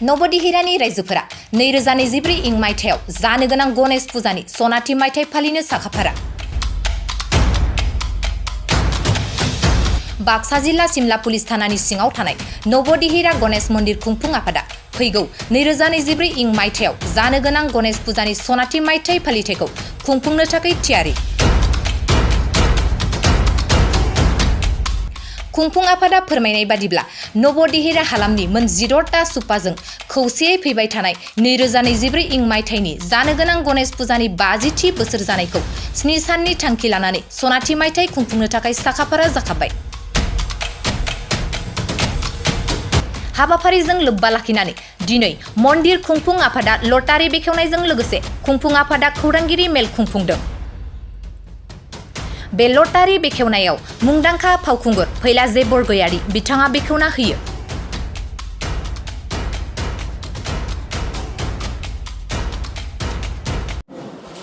नवदिहिरानि रायजोफोरा 2024 इं मायथाइयाव जानो गोनां गणेश फुजानि सनाथि मायथाइ फालिनो साखाफारा। बाक्सा जिल्ला सिमला पुलिस थानानि सिङाव थानाय नवदिहिरा गणेश मन्दिर खुंफुं आफादा फैगौ 2024 इं मायथाइयाव जानो गोनां गणेश फुजानि सनाथि मायथाइ फालिथायखौ खुंफुंनो थाखाय थियारि। खुंफुं आफादा फोरमायनाय बादिब्ला नवदिहिरा हालामनि मोन 16टा सुपाजों खौसेयै फैबाय थानाय 2024 इं मायथाइनि जानो गोनां गणेश फुजानि 50थि बोसोर जानायखौ 7 साननि थांखि लानानै सनाथि मायथाइ खुंफुंनो थाखाय साखाफारा जाखाबाय। हाबाफारिजों लोब्बा लाखिनानै दिनै मन्दिर खुंफुं आफादा लटारि बेखेवनायजों लोगोसे खुंफुं आफादा खौरांगिरि मेल खुंफुंदों। बे लटारि बेखेवनायाव मुंदांखा फावखुंगुर फैलाजे बरगयारि बिथाङा बेखेवना होयो।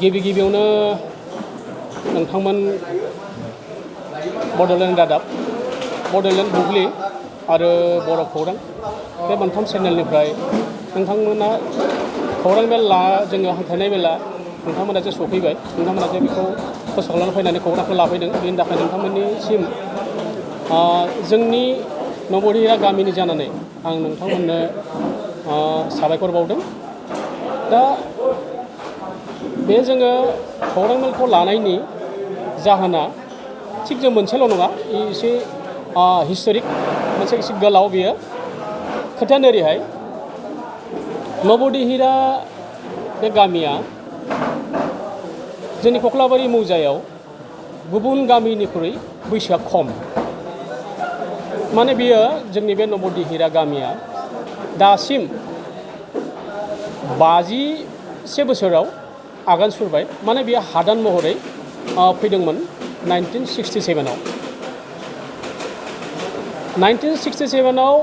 गिबियावनो नोंथांमोन बड'लेण्ड रादाब, बड'लेण्ड बुब्लि आरो बर' खौरां बे मोनथाम चेनेलनिफ्राय नोंथांमोना खौरां मेल जोङो हांख्रायनाय मेला नोंथांमोना जे सफैबाय, नोंथांमोना जे बेखौ फोसावनानै फैनानै खौरांखौ लाफैदों, बेनि थाखाय नोंथांमोननिसिम जोंनि नवदिहिरा गामिनि जानानै आं नोंथांमोननो साबायखर बावदों। दा बे जोङो खौरां मेलखौ लानायनि जाहोना थिग जों मोनसेल' नङा, एसे हिस्ट'रिक मोनसे एसे गोलाव बेयो खोथायानो ओरैहाय नवदिहिरा बे गामिया जोंनि कख्लाबारि मौजायाव गुबुन गामिनिख्रुइ बैसोआ खम। माने बियो जोंनि बे नवदिहिरा गामिया दासिम 51 बोसोराव आगान सुरबाय। माने बियो हादान महरै फैदोंमोन 1967आव। 1967आव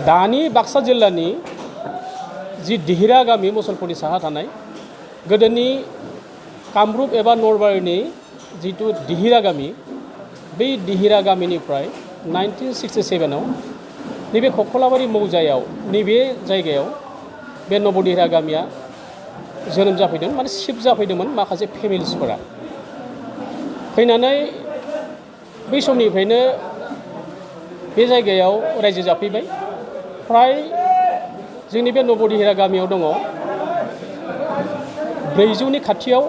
दानि बाक्सा जिल्लानि जि दिहिरा गामि मुसलपुरनि साहा थानाय गोदोनि कामरुप एबा नलबारिनि जिथु दिहिरा गामि, बै दिहिरा गामिनिफ्राय 1967आव नैबे कख्लाबारि मौजायाव नैबे जायगायाव बे नवदिहिरा गामिया जोनोम जाफैदों। माने शिफ्ट जाफैदोंमोन माखासे फेमिलिसफोरा फैनानै बै समनिफ्रायनो बे जायगायाव रायजो जाफैबाय। फ्राय जोंनि बे नवदिहिरा गामियाव दङ 400नि खाथियाव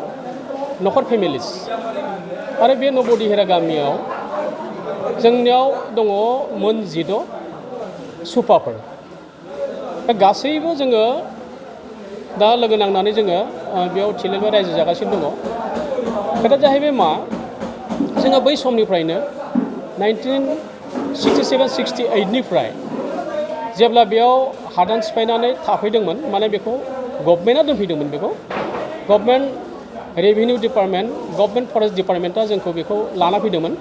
न'खर फेमिलिस। आरो बे नवदिहिरा गामियाव जोंनियाव दङ मोन 16 सुपाफोर। दा गासैबो जोङो दा लोगो नांनानै जोङो बेयाव थिलेबा रायजो जागासिनो दङ। खोथाया जाहैबाय मा, जोङो बै समनिफ्रायनो 1967-68निफ्राय जेब्ला बेयाव हादान सिफायनानै थाफैदोंमोन, माने बेखौ गभर्नमेन्टआ दोनफैदोंमोन। बेखौ government revenue department, government forest डिपार्टमेन्टआ जोंखौ बेखौ लाना फैदोंमोन,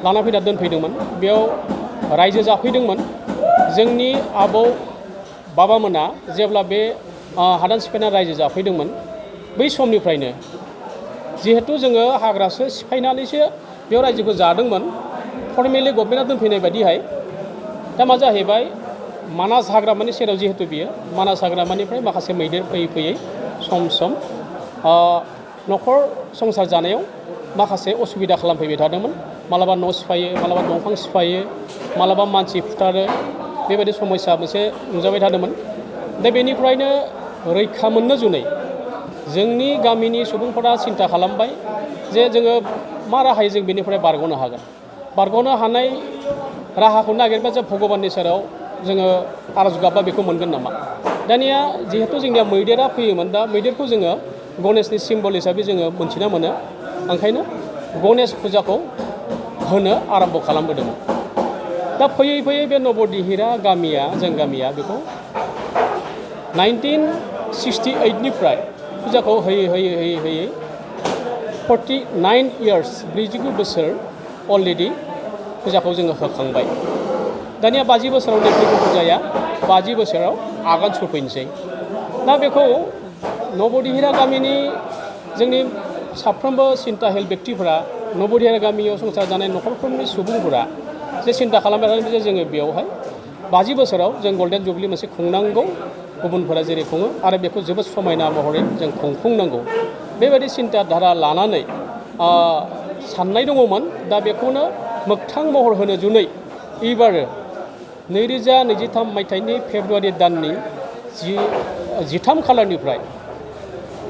लाना फैना दोनफैदोंमोन। बेयाव रायजो जाफैदोंमोन। जोंनि आबौ बाबामोना जेब्ला बे हादान सिफायना रायजो जाफैदोंमोन, बै समनिफ्रायनो जिहेथु जोङो हाग्रासो सिफायनानैसो बेयाव रायजोखौ जादोंमोन, फर्मेलि गभर्नमेन्टआ दोनफैनाय बायदिहाय। दा मा जाहैबाय, मानास हाग्रामानि सेराव जिहेतु बियो, मानास हाग्रामानिफ्राय माखासे मैदेर फैयै फैयै सम सम न'खर संसार जानायाव माखासे असुबिदा खालामफैबाय थादोंमोन। मालाबा न' सिफायो, मालाबा दंफां सिफायो, मालाबा मानसि फुथारो, बेबायदि समस्या मोनसे नुजाबाय थादोंमोन। दा बेनिफ्रायनो रैखा मोननो जुनै जोंनि गामिनि सुबुंफोरा सिन्था खालामबाय जे जोङो मा राहायै जों बेनिफ्राय बारग'नो हागोन। बारग'नो हानाय राहाखौ नागिरबा जों भगबाननि सेराव जोङो आरज गाबबा बेखौ मोनगोन नामा। दानिया जिहेतु जोंनिया मैदेरा फैयोमोन, दा मैदेरखौ जोङो गणेशनि सिम्बल हिसाबै जोङो मोनथिना मोनो। ओंखायनो गणेश फुजाखौ होनो आरम्भ खालामबोदोंमोन। दा फैयै फैयै बे नवदिहिरा गामिया, जों गामिया बेखौ 1968निफ्राय फुजाखौ होयै होयै होयै होयै 49 इयार्स 49 बोसोर अलरेडि फुजाखौ जोङो होखांबाय। दानिया 50 बोसोराव फैगौ फुजाया 50 बोसोराव आगान सुरफैनोसै। दा बेखौ नवदिहिरा गामिनि जोंनि साफ्रोमबो सिन्ताहील बेक्तिफोरा, नवदिहिरा गामियाव संसार जानाय न'खरफोरनि सुबुंफोरा जे सिन्ता खालामबाय थादों जे जोङो बेयावहाय 50 बोसोराव जों गल्डेन जुबलि मोनसे खुंनांगौ गुबुनफोरा जेरै खुङो आरो बेखौ जोबोद समायना महरै जों खुंफुंनांगौ बेबायदि सिन्ता धारा लानानै साननाय दङमोन दा बेखौनो मोगथां महर होनो जुनै एबार 2023 मायथाइनि फेब्रुवारि दाननि 13 खालारनिफ्राय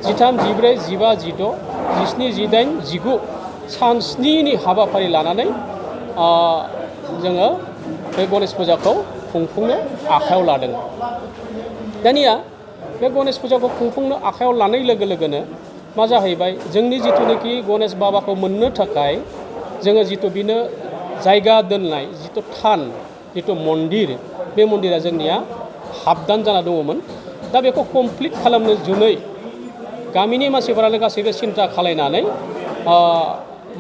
13, 14, 15, 16, 17, 18, 19 सान 7नि हाबाफारि लानानै जोङो बे गणेश फुजाखौ खुंफुंनो आखायाव लादों। दानिया बे गणेश फुजाखौ खुंफुंनो आखायाव लानाय लोगो लोगोनो मा जाहैबाय जोंनि जिथुनाखि गणेश बाबाखौ मोननो थाखाय जोङो जिथु बिनो जायगा दोननाय जिथु थान जिथु मन्दिर बे मन्दिरा जोंनिया हाबदान जाना दङमोन दा बेखौ कमप्लिट खालामनो जुनै गामिनि मानसिफोरानो गासैबो सिन्ता खालायनानै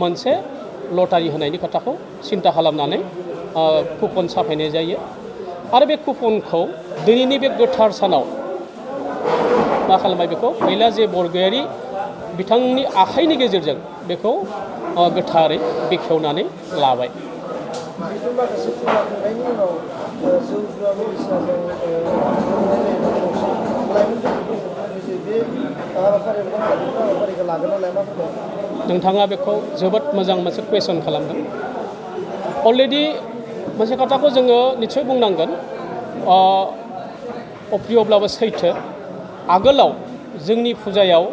मोनसे लटारि होनायनि खोथाखौ सिन्ता खालामनानै कुपन साफायनाय जायो आरो बे कुपनखौ दिनैनि बे गोथार सानाव मा खालामबाय बेखौ फैला जे बरगयारि बिथांनि आखाइनि गेजेरजों बेखौ गोथारै बेखेवनानै लाबाय। नोंथाङा बेखौ जोबोद मोजां मोनसे कुइसन खालामदों। अलरेडि मोनसे खोथाखौ जोङो निस्सय बुंनांगोन अप्रियब्लाबो सैथो आगोलाव जोंनि फुजायाव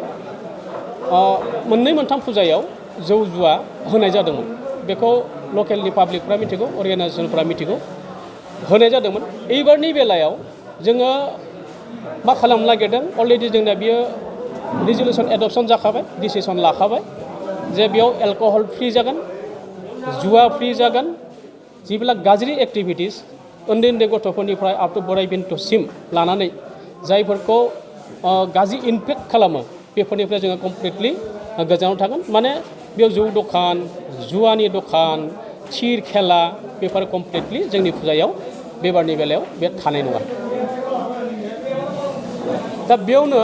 मोननै मोनथाम फुजायाव जौ जुवा होनाय जादोंमोन बेखौ लकेलनि पाब्लिकफ्रा मिथिगौ अर्गेनाइजेसनफ्रा मिथिगौ होनाय जादोंमोन। एबारनि बेलायाव जोङो मा खालामनो नागिरदों अलरेडि जोंना बियो रिजलिउसन एडप्शन जाखाबाय डिसिसन लाखाबाय जे बेयाव एलकहल फ्रि जागोन जुवा फ्रि जागोन जिबिला गाज्रि एक्टिभिटिस उन्दै उन्दै गथ'फोरनिफ्राय आप टु बोराइ बेन्थ'सिम लानानै जायफोरखौ गाज्रि इम्पेक्ट खालामो बेफोरनिफ्राय जोङो कमप्लिटलि गोजानाव थागोन माने बेयाव जौ दखान जुवानि दखान थिर खेला बेफोर कमप्लिटलि जोंनि फुजायाव बेबारनि बेलायाव बे थानाय नङा। दा बेयावनो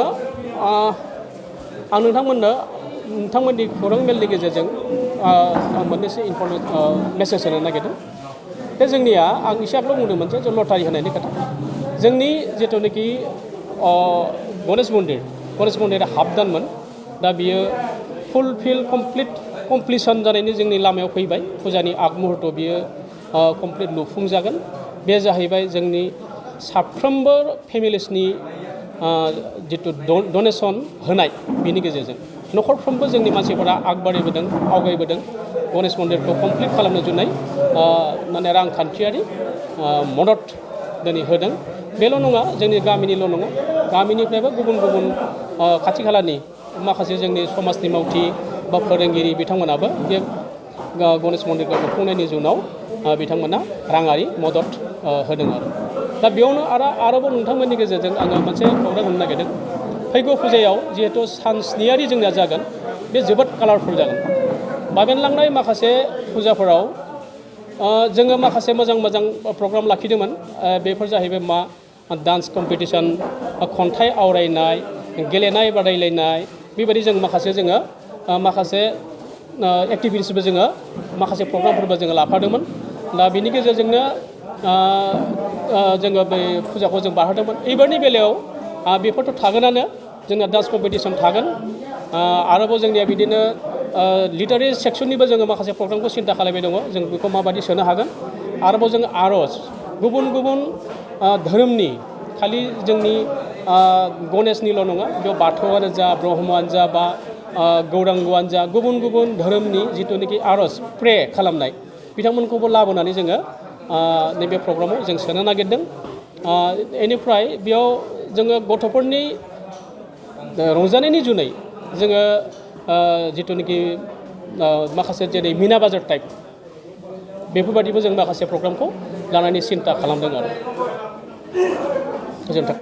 आं नोंथांमोननि खौरां मेलनि गेजेरजों आं मोननैसो मेसेज होनो नागिरदों। बे जोंनिया आं एसे आगोलाव बुंदोंमोन जे लटारि होनायनि खोथा जोंनि जिथुनाखि गणेश मन्दिरा हाबदानमोन दा बियो फुलफिल कमप्लिसन जानायनि जोंनि लामायाव फैबाय फुजानि आग मुहूर्त बियो कमप्लिट लुफुंजागोन। बे जाहैबाय जोंनि साफ्रोमबो फेमिलिसनि जिथु डनेसन होनाय बिनि गेजेरजों न'खरफ्रोमबो जोंनि मानसिफोरा आवगायबोदों गणेश मन्दिरखौ कमप्लिट खालामनो जुनै माने रांखान्थियारि मदद दिनै होदों। बेल' नङा जोंनि गामिनिल' नङा गामिनिफ्रायबो गुबुन खाथि खालानि माखासे जोंनि समाजनि मावथि बा फोरोंगिरि बिथांमोनाबो बे गणेश मन्दिरखौ लुफुंनायनि जुनाव बिथांमोना राङारि मदद होदों आरो दा बेयावनो आरोबाव नोंथांमोननि गेजेरजों आङो मोनसे खौरां होनो नागिरदों। फैगौ फुजायाव जिहेतु सान 7 जोंनिया जागोन बे जोबोद कालारफुल जागोन। बाबेनलांनाय माखासे फुजाफोराव जोङो माखासे मोजां प्रग्राम लाखिदोंमोन बेफोर जाहैबाय मा डान्स कम्पिटिसन खन्थाइ आवरायनाय गेलेनाय बादायलायनाय बेबायदि जों माखासे एक्टिभिटिसबो जोङो माखासे प्रग्रामफोरबो जोङो लाफादोंमोन। दा बिनि गेजेरजोंनो जोङो बे फुजाखौ जों बारहोदोंमोन। एबारनि बेलायाव बेफोरथ' थागोनानो जोंना डान्स कम्पिटिसन थागोन आरोबाव जोंनिया बिदिनो लिटारेरि सेक्सननिबो जोङो माखासे प्रग्रामखौ सिन्था खालामबाय दङ जों बेखौ माबायदि सोनो हागोन। आरोबाव जों आर'ज गुबुन धोरोमनि खालि जोंनि गणेशनिल' नङा बेयाव बाथौआनो जा ब्रह्मआनो जा बा गौरांगआनो जा गुबुन धोरोमनि जिथुनाखि आर'ज प्रे खालामनाय बिथांमोनखौबो लाबोनानै जोङो नैबे प्रग्रामाव जों सोनो नागिरदों। बेनिफ्राय बेयाव जोङो गथ'फोरनि रंजानायनि जुनै जोङो जिथुनाखि माखासे जेरै मिना बाजार टाइप बेफोरबायदिबो जों माखासे प्रग्रामखौ लानानै सिन्था खालामदों आरो गोजोन्थों।